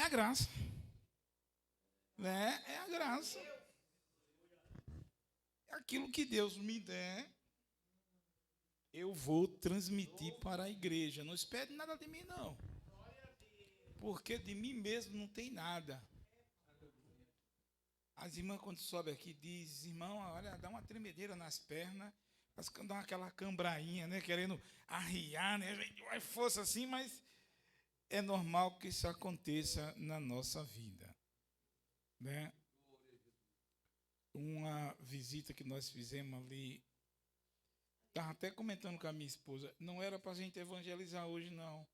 a graça. Né? É a graça. É aquilo que Deus me der, eu vou transmitir para a igreja. Não espere nada de mim, não. Porque de mim mesmo não tem nada. As irmãs, quando sobem aqui, dizem, irmão, olha, dá uma tremedeira nas pernas, dá aquela cambrainha, né? Querendo arriar, né? Vai força assim, mas é normal que isso aconteça na nossa vida. Né? Uma visita que nós fizemos ali, estava até comentando com a minha esposa, não era para a gente evangelizar hoje, não.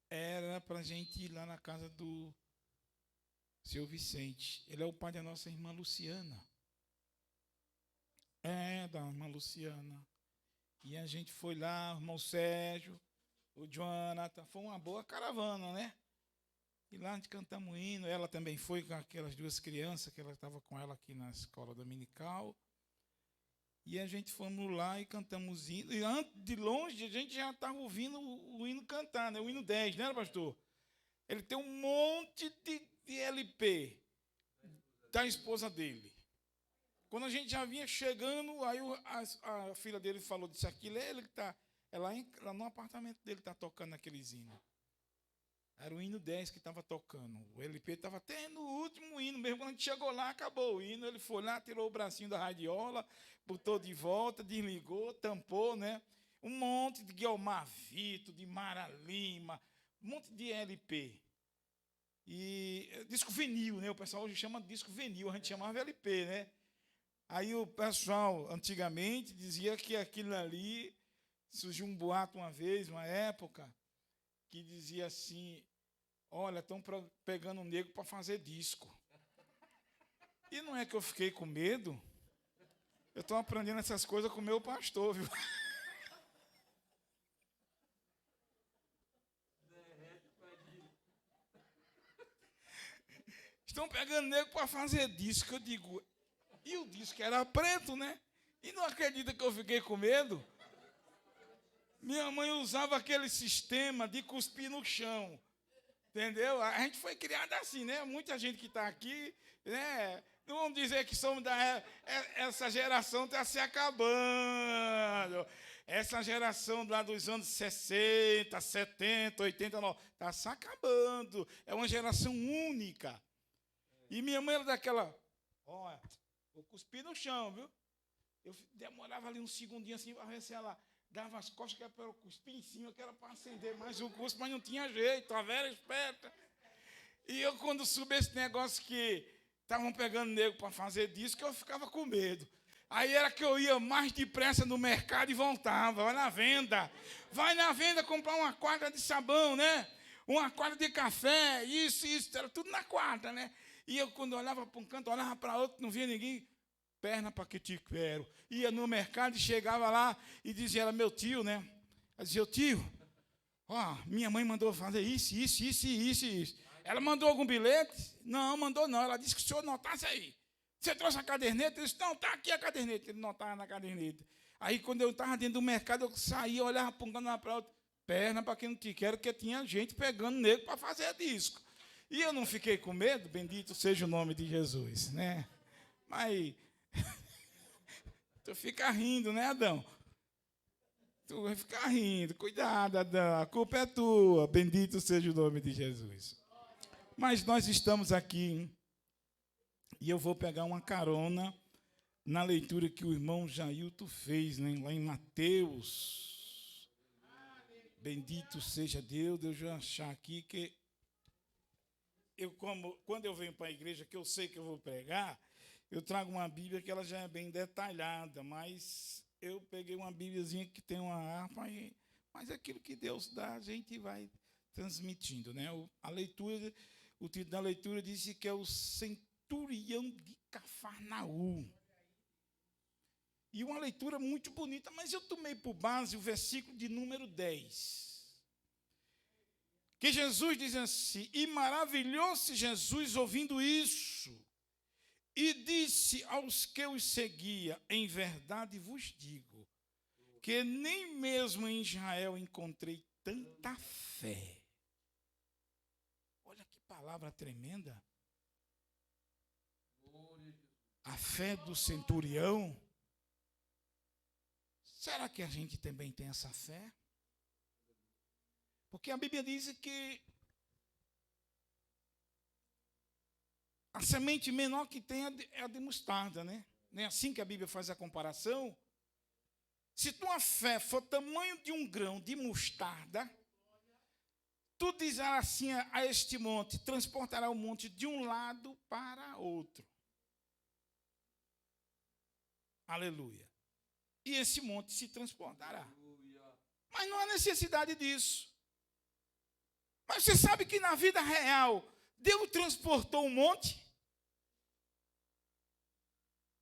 Era para a gente ir lá na casa do seu Vicente. Ele é o pai da nossa irmã Luciana. É, da irmã Luciana. E a gente foi lá, o irmão Sérgio, o Jonathan. Foi uma boa caravana, né? E lá a gente cantamos hino. Ela também foi com aquelas duas crianças, que ela estava com ela aqui na escola dominical. E a gente fomos lá e cantamos hino. E antes, de longe, a gente já estava ouvindo o hino cantar, né? O hino 10, né, pastor? Ele tem um monte de LP da esposa dele. Quando a gente já vinha chegando, aí a filha dele falou, disse, aquilo é ele que está, lá no apartamento dele está tocando aqueles hinos. Era o hino 10 que estava tocando. O LP estava até no último hino, mesmo quando a gente chegou lá, acabou o hino, ele foi lá, tirou o bracinho da radiola, botou de volta, desligou, tampou, né? Um monte de Guilmar Vito, de Mara Lima, um monte de LP. E disco vinil, né? O pessoal hoje chama de disco vinil, a gente chamava LP, né? Aí o pessoal, antigamente, dizia que aquilo ali, surgiu um boato uma vez, uma época, que dizia assim, olha, estão pegando um negro para fazer disco. E não é que eu fiquei com medo, eu estou aprendendo essas coisas com o meu pastor, viu? Estão pegando negro para fazer disco, eu digo, e o disco era preto, né? E não acredita que eu fiquei com medo? Minha mãe usava aquele sistema de cuspir no chão. Entendeu? A gente foi criado assim, né? Muita gente que está aqui, né? Não vamos dizer que somos essa geração está se acabando. Essa geração lá dos anos 60, 70, 80, está se acabando. É uma geração única. E minha mãe era daquela, olha, vou cuspir no chão, viu? Eu demorava ali um segundinho assim para ver se ela dava as costas, que era para eu cuspir em cima, que era para acender mais o cuspe, mas não tinha jeito, a velha esperta. E eu, quando soube esse negócio que estavam pegando negro para fazer disco, eu ficava com medo. Aí era que eu ia mais depressa no mercado e voltava, vai na venda comprar uma quadra de sabão, né? Uma quadra de café, isso, era tudo na quadra, né? E eu, quando olhava para um canto, olhava para outro, não via ninguém, perna para que te quero. Ia no mercado e chegava lá e dizia, era meu tio, né? Eu dizia, tio, ó, minha mãe mandou fazer isso. Ela mandou algum bilhete? Não, mandou não. Ela disse que o senhor notasse aí. Você trouxe a caderneta? Eu disse, não, está aqui a caderneta. Ele notava na caderneta. Aí, quando eu estava dentro do mercado, eu saía, olhava para um canto para outro, perna para quem não te quero, porque tinha gente pegando negro para fazer disco. E eu não fiquei com medo, bendito seja o nome de Jesus, né? Mas tu fica rindo, né, Adão? Tu vai ficar rindo. Cuidado, Adão, a culpa é tua. Bendito seja o nome de Jesus. Mas nós estamos aqui e eu vou pegar uma carona na leitura que o irmão Jailton fez, né, lá em Mateus. Bendito seja Deus. Deixa eu achar aqui que quando eu venho para a igreja, que eu sei que eu vou pregar, eu trago uma Bíblia que ela já é bem detalhada, mas eu peguei uma Bíbliazinha que tem uma harpa, mas aquilo que Deus dá, a gente vai transmitindo, né? A leitura, o título da leitura disse que é o centurião de Cafarnaum. E uma leitura muito bonita, mas eu tomei por base o versículo de número 10. Que Jesus diz assim, e maravilhou-se Jesus ouvindo isso, e disse aos que os seguia, em verdade vos digo, que nem mesmo em Israel encontrei tanta fé. palavra tremenda. A fé do centurião. Será que a gente também tem essa fé? Porque a Bíblia diz que a semente menor que tem é a de mostarda, né? Não é assim que a Bíblia faz a comparação? Se tua fé for tamanho de um grão de mostarda, tu dizerás assim a este monte, transportará o monte de um lado para outro. Aleluia. E esse monte se transportará. Mas não há necessidade disso. Mas você sabe que na vida real, Deus transportou um monte?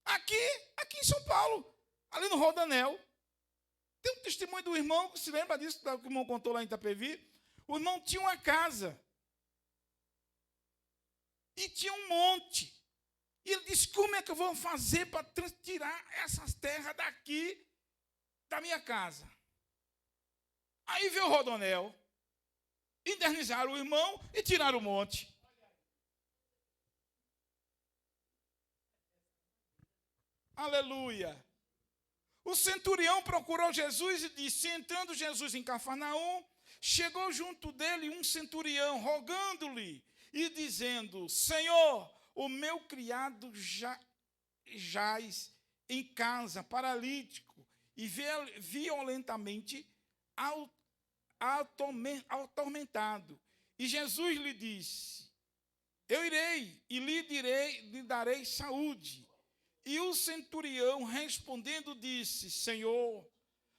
Aqui em São Paulo, ali no Rodanel. Tem um testemunho do irmão, que se lembra disso, que o irmão contou lá em Itapevi? O irmão tinha uma casa. E tinha um monte. E ele disse, como é que eu vou fazer para tirar essas terras daqui da minha casa? Aí veio o Rodanel, indenizaram o irmão e tiraram o monte. Aleluia. O centurião procurou Jesus e disse, entrando Jesus em Cafarnaum, chegou junto dele um centurião, rogando-lhe e dizendo, Senhor, o meu criado jaz em casa, paralítico, e violentamente atormentado. E Jesus lhe disse, eu irei e lhe darei saúde. E o centurião respondendo disse, Senhor,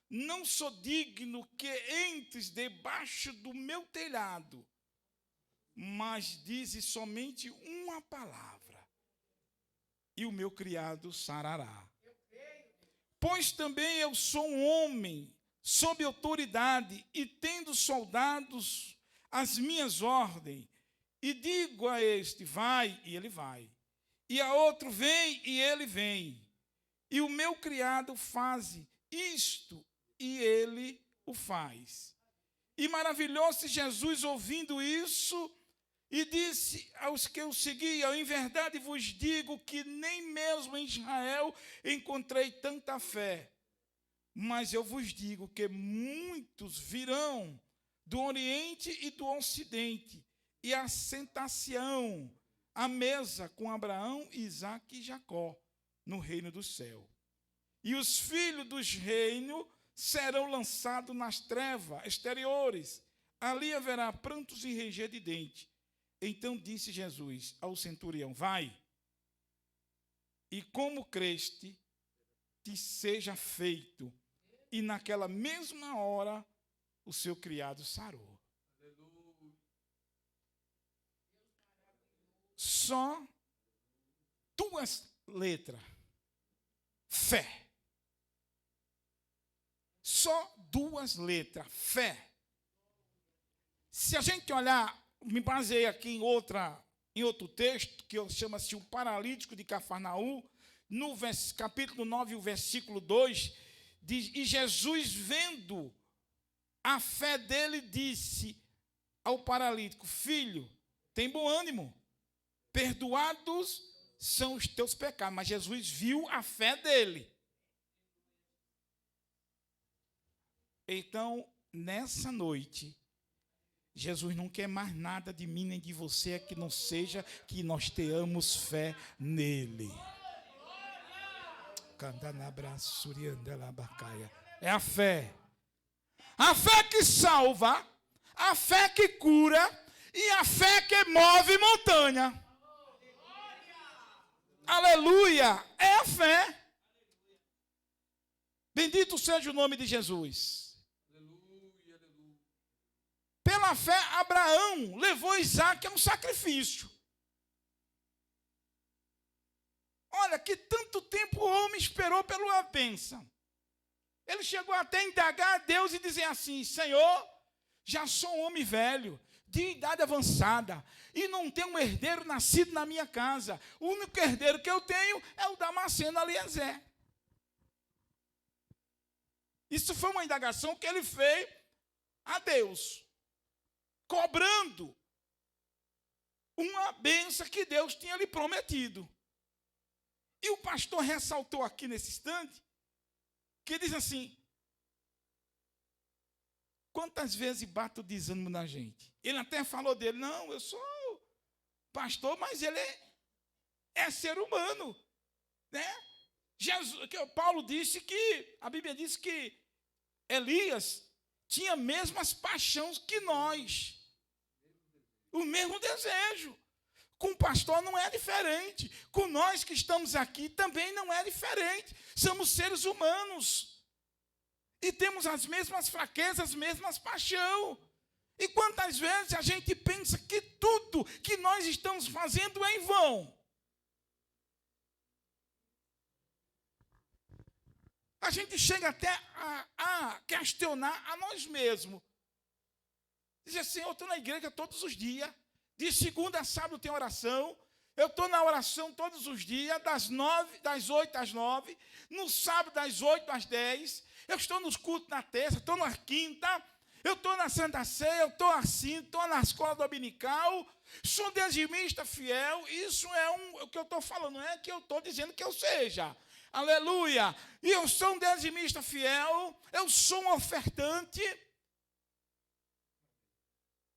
não sou digno que entres debaixo do meu telhado, mas dize somente uma palavra, e o meu criado sarará. Pois também eu sou um homem sob autoridade, e tendo soldados as minhas ordens, e digo a este, vai, e ele vai. E a outro, vem, e ele vem. E o meu criado faz isto, e ele o faz. E maravilhou-se Jesus ouvindo isso, e disse aos que o seguiam, em verdade vos digo que nem mesmo em Israel encontrei tanta fé. Mas eu vos digo que muitos virão do Oriente e do Ocidente, e assentar-se-ão à mesa com Abraão, Isaque e Jacó, no reino do céu. E os filhos dos reinos serão lançados nas trevas exteriores. Ali haverá prantos e ranger de dente. Então disse Jesus ao centurião, vai, e como creste, te seja feito. E naquela mesma hora, o seu criado sarou. Só 2 letras. Fé. Só 2 letras. Fé. Se a gente olhar, me baseei aqui em outro texto, que chama-se o paralítico de Cafarnaum, no capítulo 9, o versículo 2, diz, e Jesus, vendo a fé dele, disse ao paralítico, filho, tem bom ânimo, perdoados são os teus pecados. Mas Jesus viu a fé dele. Então, nessa noite, Jesus não quer mais nada de mim nem de você, que não seja que nós tenhamos fé nele. É a fé. A fé que salva, a fé que cura e a fé que move montanha. Aleluia! É a fé. Bendito seja o nome de Jesus. Pela fé, Abraão levou Isaque a um sacrifício. Olha, que tanto tempo o homem esperou pela bênção. Ele chegou até a indagar a Deus e dizer assim, Senhor, já sou um homem velho, de idade avançada, e não tenho um herdeiro nascido na minha casa. O único herdeiro que eu tenho é o Damasceno Eliezer. Isso foi uma indagação que ele fez a Deus, cobrando uma bênção que Deus tinha lhe prometido. E o pastor ressaltou aqui nesse instante, que diz assim, quantas vezes bate o desânimo na gente? Ele até falou dele, não, eu sou pastor, mas ele é ser humano, né? Paulo disse que, a Bíblia diz que Elias tinha a mesmas paixões que nós, o mesmo desejo. Com o pastor não é diferente, com nós que estamos aqui também não é diferente, somos seres humanos, e temos as mesmas fraquezas, as mesmas paixões. E quantas vezes a gente pensa que tudo que nós estamos fazendo é em vão? A gente chega até a questionar a nós mesmos. Diz assim, eu estou na igreja todos os dias, de segunda a sábado tem oração, eu estou na oração todos os dias, das 8 às 9, no sábado das 8 às 10, eu estou nos cultos na terça, estou na quinta, eu estou na Santa Ceia, eu estou assim, estou na escola dominical, sou dizimista fiel, isso é o que eu estou falando, não é que eu estou dizendo que eu seja. Aleluia! E eu sou um dizimista fiel, eu sou um ofertante.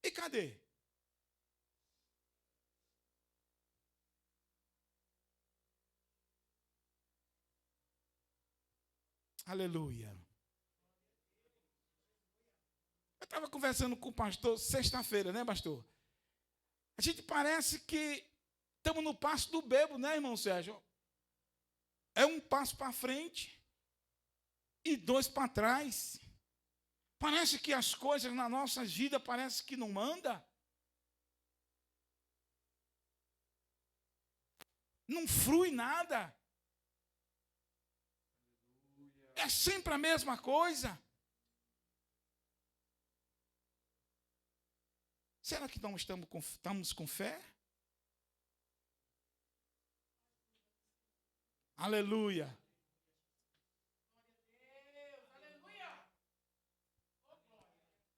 E cadê? Aleluia! Eu estava conversando com o pastor sexta-feira, né, pastor? A gente parece que estamos no passo do bebo, né, irmão Sérgio? É um passo para frente e 2 para trás. Parece que as coisas na nossa vida parece que não mandam. Não flui nada. É sempre a mesma coisa. Será que não estamos com fé? Aleluia.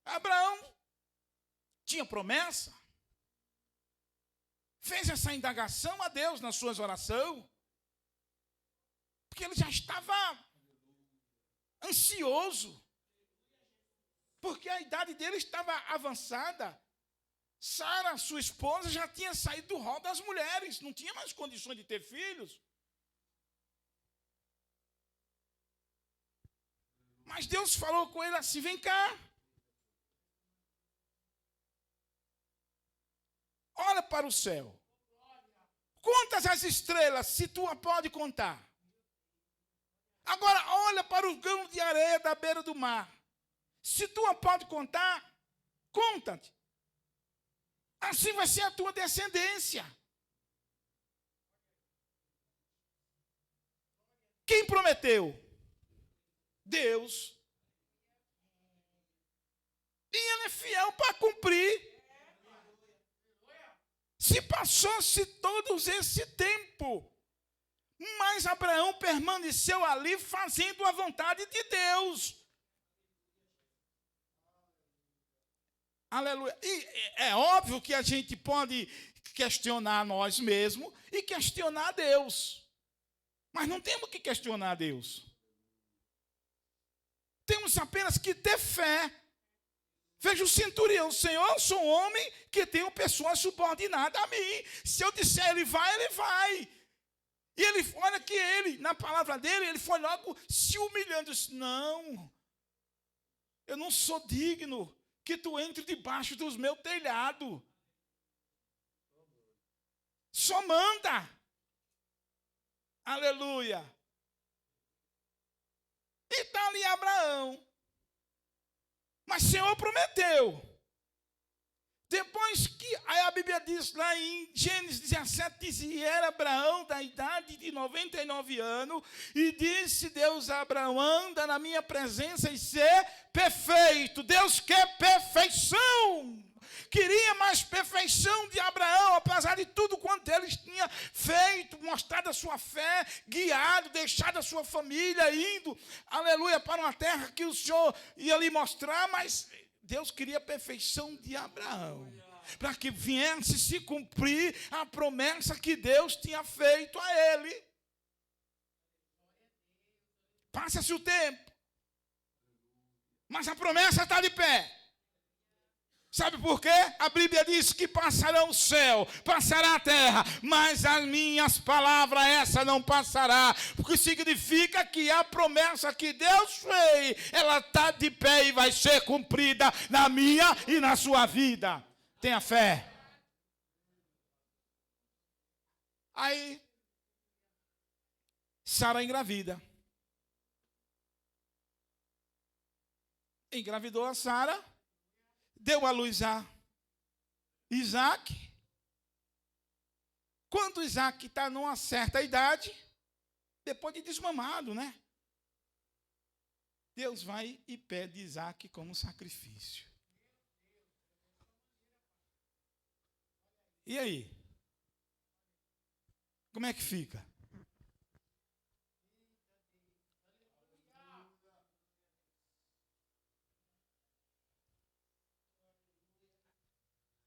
Abraão tinha promessa. Fez essa indagação a Deus nas suas orações. Porque ele já estava ansioso. Porque a idade dele estava avançada. Sara, sua esposa, já tinha saído do rol das mulheres. Não tinha mais condições de ter filhos. Mas Deus falou com ele assim, vem cá. Olha para o céu. Quantas as estrelas, se tu pode contar. Agora, olha para o grão de areia da beira do mar. Se tu pode contar, conta-te. Assim vai ser a tua descendência. Quem prometeu? Deus. E ele é fiel para cumprir. Se passou-se todo esse tempo, mas Abraão permaneceu ali fazendo a vontade de Deus. Aleluia. E é óbvio que a gente pode questionar nós mesmos e questionar Deus. Mas não temos que questionar Deus. Temos apenas que ter fé. Veja o centurião, Senhor, eu sou um homem que tenho pessoas subordinadas a mim. Se eu disser ele vai, ele vai. E ele, olha que ele, na palavra dele, ele foi logo se humilhando. Disse, não, eu não sou digno que tu entre debaixo dos meus telhados. Só manda. Aleluia. E está ali Abraão. Mas o Senhor prometeu. Depois que aí a Bíblia diz lá em Gênesis 17, diz, e era Abraão da idade de 99 anos, e disse Deus a Abraão, anda na minha presença e ser perfeito. Deus quer perfeição. Queria mais perfeição de Abraão, apesar de tudo quanto ele tinha feito, mostrado a sua fé, guiado, deixado a sua família, indo, aleluia, para uma terra que o Senhor ia lhe mostrar, mas Deus queria a perfeição de Abraão. para que viesse se cumprir a promessa que Deus tinha feito a ele. Passa-se o tempo, mas a promessa está de pé. Sabe por quê? A Bíblia diz que passará o céu, passará a terra, mas as minhas palavras, essa não passará. Porque significa que a promessa que Deus fez, ela está de pé e vai ser cumprida na minha e na sua vida. Tenha fé. Aí, Sara engravida. Engravidou a Sara. Deu à luz a Isaac. Quando Isaac está numa certa idade, depois de desmamado, né? Deus vai e pede Isaac como sacrifício. E aí? Como é que fica?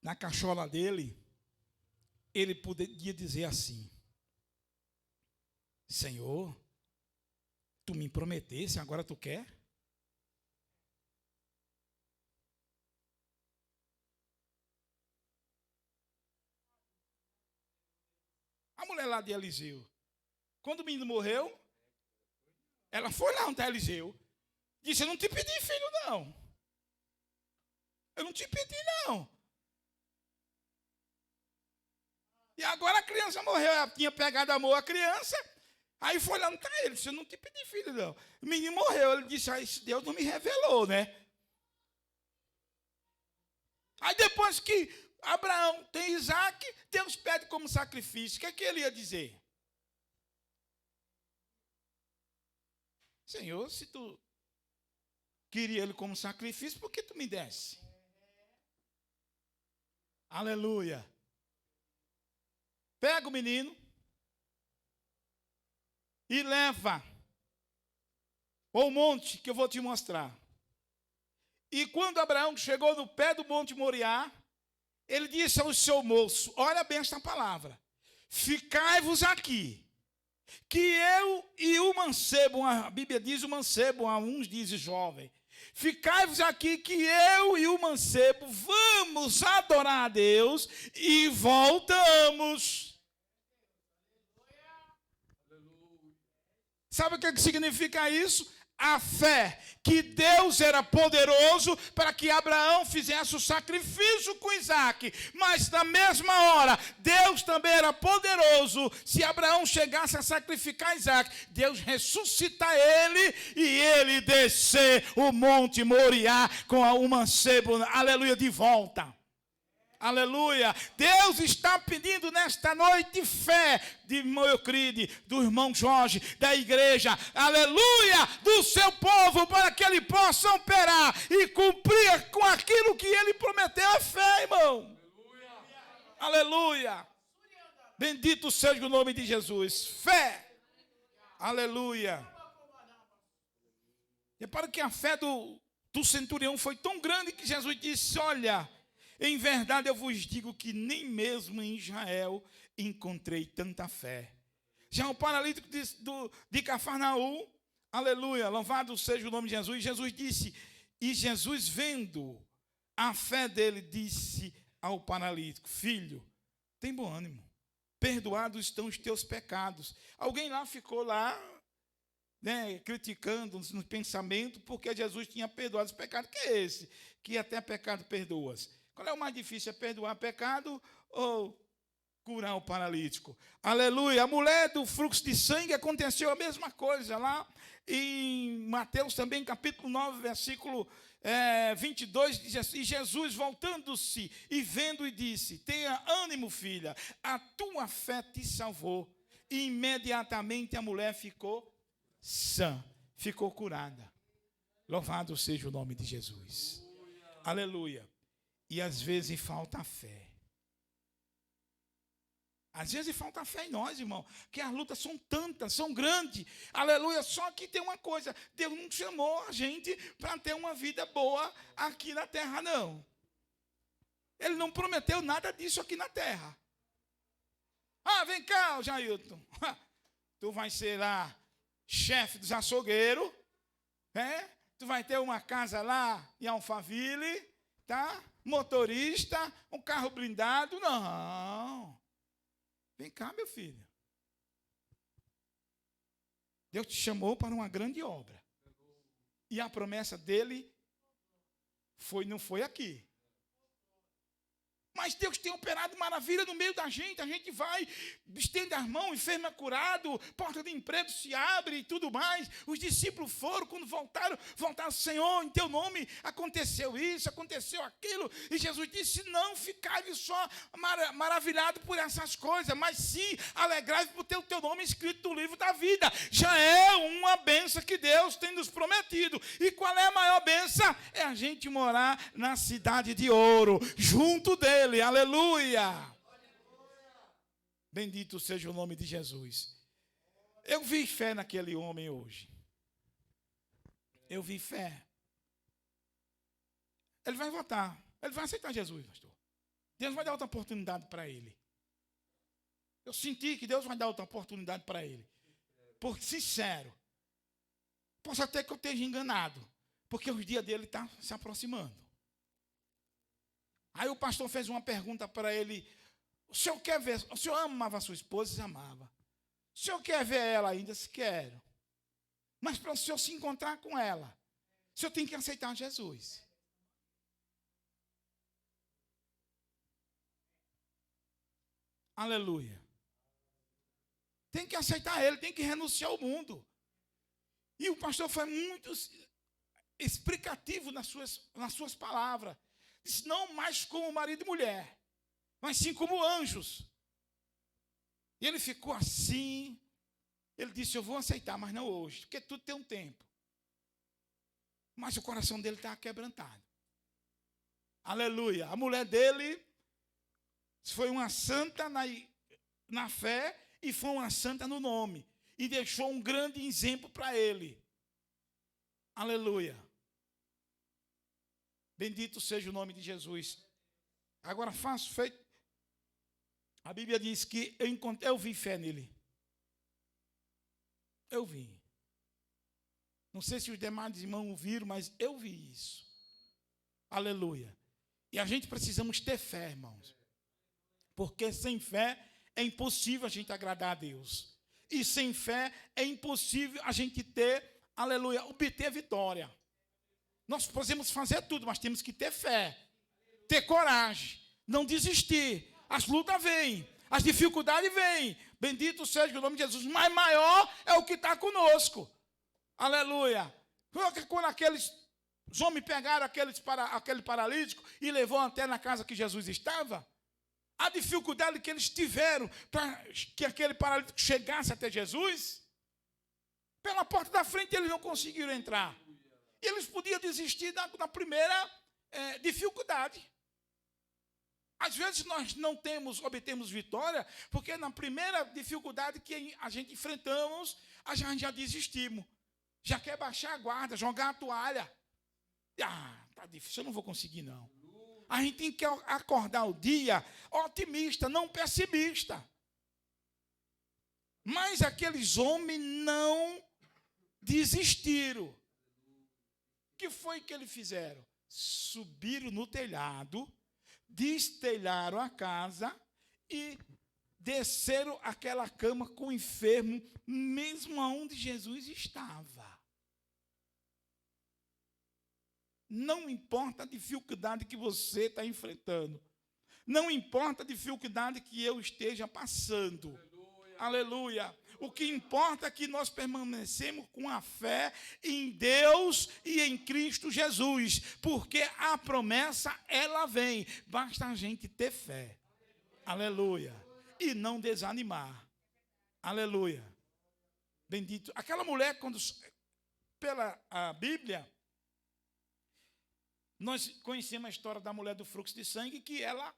Na cachola dele, ele poderia dizer assim: Senhor, tu me prometeste, agora tu quer? A mulher lá de Eliseu, quando o menino morreu, ela foi lá onde Eliseu, disse: eu não te pedi filho, não. Eu não te pedi, não. E agora a criança morreu, ela tinha pegado amor à criança, aí foi lá, não está ele, disse: eu não te pedi filho, não. O menino morreu, ele disse: Deus não me revelou, né? Aí depois que Abraão tem Isaac, Deus pede como sacrifício. O que ele ia dizer? Senhor, se tu queria ele como sacrifício, por que tu me desse? Aleluia. Pega o menino e leva ao monte que eu vou te mostrar. E quando Abraão chegou no pé do monte Moriá, ele disse ao seu moço: olha bem esta palavra, ficai-vos aqui, que eu e o mancebo, a Bíblia diz o mancebo, a uns dizem jovem, ficai-vos aqui que eu e o mancebo vamos adorar a Deus e voltamos. Sabe o que significa isso? A fé que Deus era poderoso para que Abraão fizesse o sacrifício com Isaac, mas na mesma hora, Deus também era poderoso, se Abraão chegasse a sacrificar Isaac, Deus ressuscitar ele e ele descer o monte Moriá com o mancebo, aleluia, de volta. Aleluia. Deus está pedindo nesta noite fé de irmão Eucride, do irmão Jorge, da igreja, aleluia, do seu povo, para que ele possa operar e cumprir com aquilo que ele prometeu. É fé, irmão. Aleluia. Bendito seja o nome de Jesus. Fé. Aleluia. Repara que a fé do centurião foi tão grande que Jesus disse: olha, em verdade eu vos digo que nem mesmo em Israel encontrei tanta fé. Já o paralítico de Cafarnaum, aleluia, louvado seja o nome de Jesus. Jesus disse, e Jesus vendo a fé dele, disse ao paralítico: filho, tem bom ânimo, perdoados estão os teus pecados. Alguém lá ficou lá, né, criticando no pensamento, porque Jesus tinha perdoado os pecados. Que é esse? Que até pecado perdoas. Qual é o mais difícil? É perdoar pecado ou curar o paralítico? Aleluia. A mulher do fluxo de sangue, aconteceu a mesma coisa lá em Mateus também, capítulo 9, versículo 22, diz assim: e Jesus voltando-se e vendo, e disse: tenha ânimo, filha, a tua fé te salvou. E imediatamente a mulher ficou sã, ficou curada. Louvado seja o nome de Jesus. Aleluia. E às vezes falta fé. Às vezes falta fé em nós, irmão, que as lutas são tantas, são grandes, aleluia. Só que tem uma coisa: Deus não chamou a gente para ter uma vida boa aqui na terra, não. Ele não prometeu nada disso aqui na terra. Ah, vem cá, Jailton. Tu vai ser lá chefe dos açougueiros, tu vai ter uma casa lá em Alphaville, tá? Motorista, um carro blindado. Não. Vem cá, meu filho. Deus te chamou para uma grande obra. E a promessa dele não foi aqui. Mas Deus tem operado maravilha no meio da gente. A gente vai, estende as mãos, enfermo é curado, porta de emprego se abre e tudo mais. Os discípulos foram, quando voltaram, Senhor, em teu nome aconteceu isso, aconteceu aquilo. E Jesus disse, não ficai só maravilhado por essas coisas, mas sim alegrai por ter o teu nome escrito no livro da vida. Já é uma bênção que Deus tem nos prometido. E qual é a maior bênção? É a gente morar na cidade de ouro, junto dele. Aleluia! Bendito seja o nome de Jesus. Eu vi fé naquele homem hoje. Eu vi fé. Ele vai votar. Ele vai aceitar Jesus, pastor. Deus vai dar outra oportunidade para ele. Eu senti que Deus vai dar outra oportunidade para ele. Porque, sincero, posso até que eu esteja enganado, porque o dia dele está se aproximando. Aí o pastor fez uma pergunta para ele. O senhor quer ver? O senhor amava a sua esposa? Se amava. O senhor quer ver ela ainda? Se quero. Mas para o senhor se encontrar com ela, o senhor tem que aceitar Jesus. Aleluia. Tem que aceitar ele, tem que renunciar ao mundo. E o pastor foi muito explicativo nas suas palavras. Disse, não mais como marido e mulher, mas sim como anjos. E ele ficou assim. Ele disse, eu vou aceitar, mas não hoje, porque tudo tem um tempo. Mas o coração dele está quebrantado. Aleluia. A mulher dele foi uma santa na fé e foi uma santa no nome. E deixou um grande exemplo para ele. Aleluia. Bendito seja o nome de Jesus. Agora faço feito. A Bíblia diz que eu vi fé nele. Eu vi. Não sei se os demais irmãos viram, mas eu vi isso. Aleluia. E a gente precisamos ter fé, irmãos. Porque sem fé é impossível a gente agradar a Deus. E sem fé é impossível a gente ter, aleluia, obter vitória. Nós podemos fazer tudo, mas temos que ter fé, ter coragem, não desistir. As lutas vêm, as dificuldades vêm. Bendito seja o nome de Jesus. Mas maior é o que está conosco. Aleluia. Quando aqueles homens pegaram aquele paralítico e levou até na casa que Jesus estava, a dificuldade que eles tiveram para que aquele paralítico chegasse até Jesus, pela porta da frente eles não conseguiram entrar. E eles podiam desistir na primeira dificuldade. Às vezes nós não obtemos vitória, porque na primeira dificuldade que a gente enfrentamos, a gente já desistimos. Já quer baixar a guarda, jogar a toalha. Ah, tá difícil, eu não vou conseguir não. A gente tem que acordar o dia otimista, não pessimista. Mas aqueles homens não desistiram. O que foi que eles fizeram? Subiram no telhado, destelharam a casa e desceram aquela cama com o enfermo, mesmo onde Jesus estava. Não importa a dificuldade que você está enfrentando. Não importa a dificuldade que eu esteja passando. Aleluia. O que importa é que nós permanecemos com a fé em Deus e em Cristo Jesus. Porque a promessa, ela vem. Basta a gente ter fé. Aleluia. E não desanimar. Aleluia. Bendito. Aquela mulher, quando pela a Bíblia, nós conhecemos a história da mulher do fluxo de sangue, que ela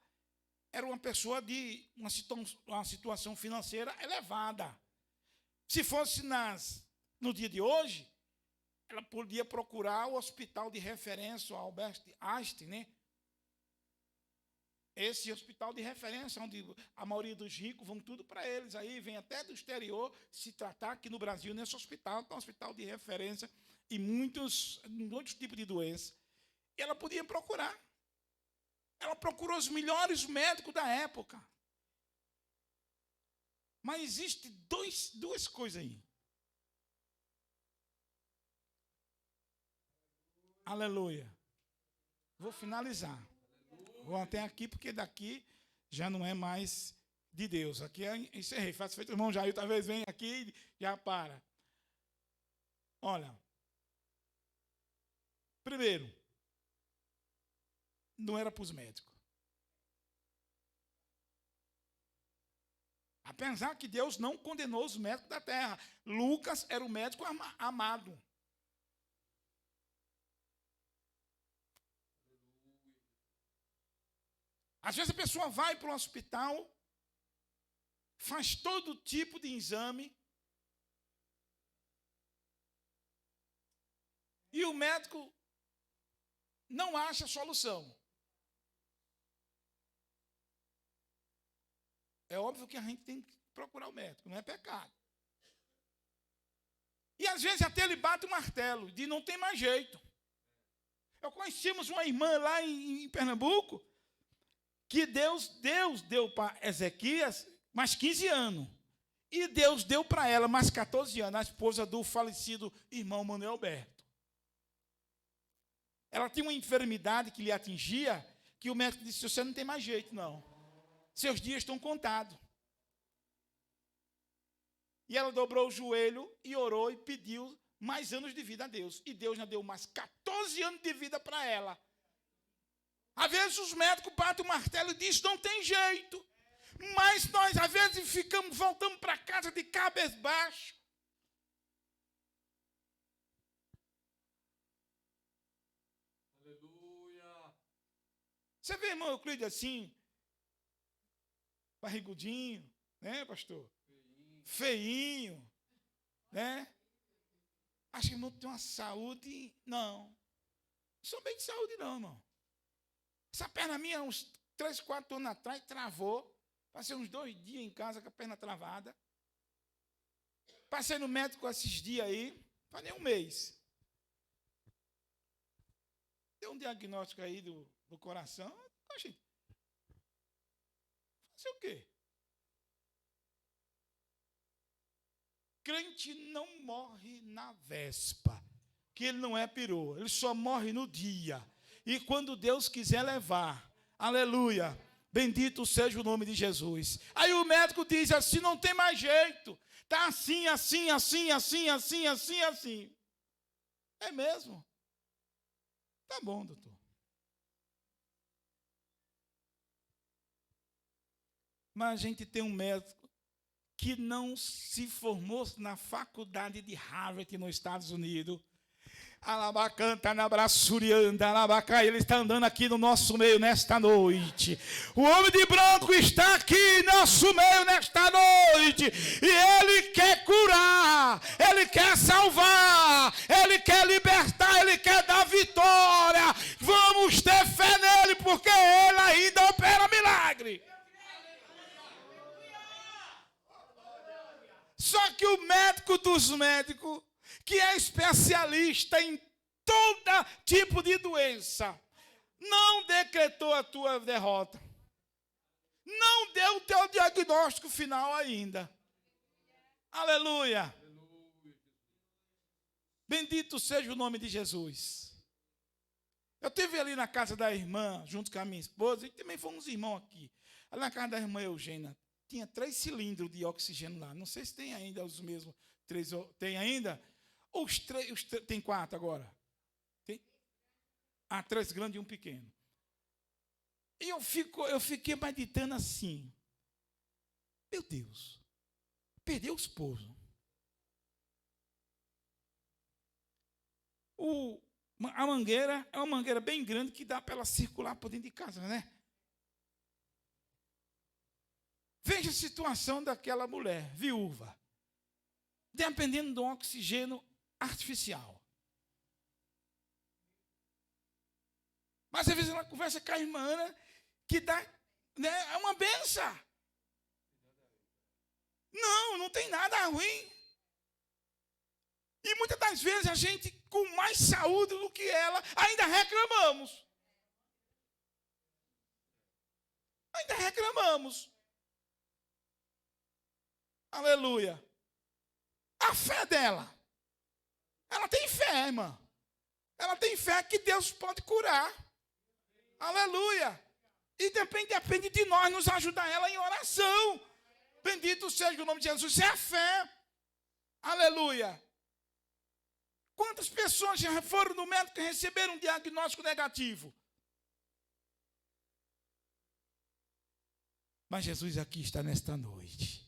era uma pessoa de uma situação financeira elevada. Se fosse no dia de hoje, ela podia procurar o hospital de referência, o Albert Einstein, né? esse hospital de referência, onde a maioria dos ricos vão tudo para eles, aí vem até do exterior se tratar aqui no Brasil, nesse hospital, que é um hospital de referência, e muitos tipos de doença. E ela podia procurar. Ela procurou os melhores médicos da época. Mas existe duas coisas aí. Aleluia. Vou finalizar. Vou até aqui, porque daqui já não é mais de Deus. Aqui é encerrei. Faço feito o irmão Jair, talvez venha aqui e já para. Olha. Primeiro, não era para os médicos. Apesar que Deus não condenou os médicos da terra. Lucas era o médico amado. Às vezes a pessoa vai para o hospital, faz todo tipo de exame, e o médico não acha solução. É óbvio que a gente tem que procurar o médico, não é pecado. E às vezes até ele bate o martelo, de não tem mais jeito. Eu conhecemos uma irmã lá em Pernambuco, que Deus deu para Ezequias mais 15 anos. E Deus deu para ela mais 14 anos, a esposa do falecido irmão Manuel Alberto. Ela tinha uma enfermidade que lhe atingia, que o médico disse, você não tem mais jeito, não. Seus dias estão contados. E ela dobrou o joelho e orou e pediu mais anos de vida a Deus. E Deus já deu mais 14 anos de vida para ela. Às vezes os médicos batem o martelo e dizem, não tem jeito. Mas nós, às vezes, voltamos para casa de cabeça baixa. Aleluia. Você vê, irmão Euclides, assim, barrigudinho, né, pastor? Feinho, né? Acho que o irmão tem uma saúde. Não. Não sou bem de saúde, não, irmão. Essa perna minha, uns 3, 4 anos atrás, travou. Passei uns 2 dias em casa com a perna travada. Passei no médico esses dias aí, faz nem um mês. Deu um diagnóstico aí do coração. Oxe, fazer o quê? Crente não morre na véspera, que ele não é perô, ele só morre no dia. E quando Deus quiser levar, aleluia, bendito seja o nome de Jesus. Aí o médico diz assim, não tem mais jeito, está assim, assim, assim, assim, assim, assim, assim. É mesmo? Tá bom, doutor. Mas a gente tem um médico que não se formou na faculdade de Harvard, nos Estados Unidos. Alabacanta, nabraçurianda, alabacá, ele está andando aqui no nosso meio nesta noite. O homem de branco está aqui no nosso meio nesta noite. E ele quer curar, ele quer salvar, ele quer libertar, ele quer dar vitória. Vamos ter fé nele, porque ele ainda opera milagre. Só que o médico dos médicos, que é especialista em todo tipo de doença, não decretou a tua derrota. Não deu o teu diagnóstico final ainda. Aleluia. Bendito seja o nome de Jesus. Eu estive ali na casa da irmã, junto com a minha esposa, e também fomos irmãos aqui. Ali na casa da irmã Eugênia. Tinha 3 cilindros de oxigênio lá. Não sei se tem ainda os mesmos 3. Tem ainda? Os 3, tem 4 agora? Tem? 3 grandes e 1 pequeno. E eu fiquei meditando assim. Meu Deus. Perdeu o esposo. A mangueira é uma mangueira bem grande que dá para ela circular por dentro de casa, né? Veja a situação daquela mulher, viúva, dependendo do oxigênio artificial. Mas às vezes ela conversa com a irmã Ana, que dá né? É uma benção. Não tem nada ruim. E muitas das vezes a gente, com mais saúde do que ela, ainda reclamamos. Ainda reclamamos. Aleluia. A fé dela. Ela tem fé, irmã. Ela tem fé que Deus pode curar. Aleluia. E depende de nós nos ajudar ela em oração. Bendito seja o nome de Jesus. Isso é a fé. Aleluia. Quantas pessoas já foram no médico e receberam um diagnóstico negativo? Mas Jesus aqui está nesta noite.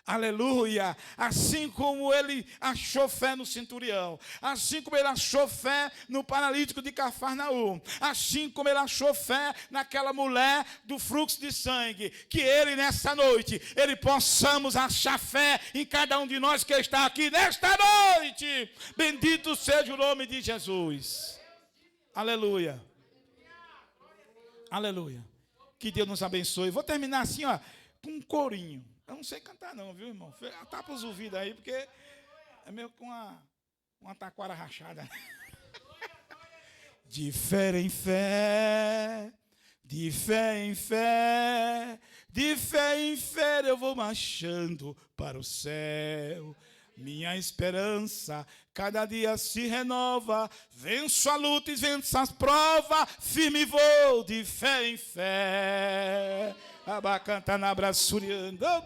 Aleluia, assim como ele achou fé no centurião, assim como ele achou fé no paralítico de Cafarnaum, assim como ele achou fé naquela mulher do fluxo de sangue, que ele nessa noite, ele possamos achar fé em cada um de nós que está aqui nesta noite. Bendito seja o nome de Jesus. Aleluia. Aleluia. Que Deus nos abençoe. Vou terminar assim, ó, com um corinho. Eu não sei cantar não, viu, irmão? Tapa os ouvidos aí, porque é meio com uma taquara rachada. De fé em fé, de fé em fé, de fé em fé eu vou marchando para o céu. Minha esperança cada dia se renova, venço a luta e venço as provas, firme vou de fé em fé. Abacanta na braçurianda.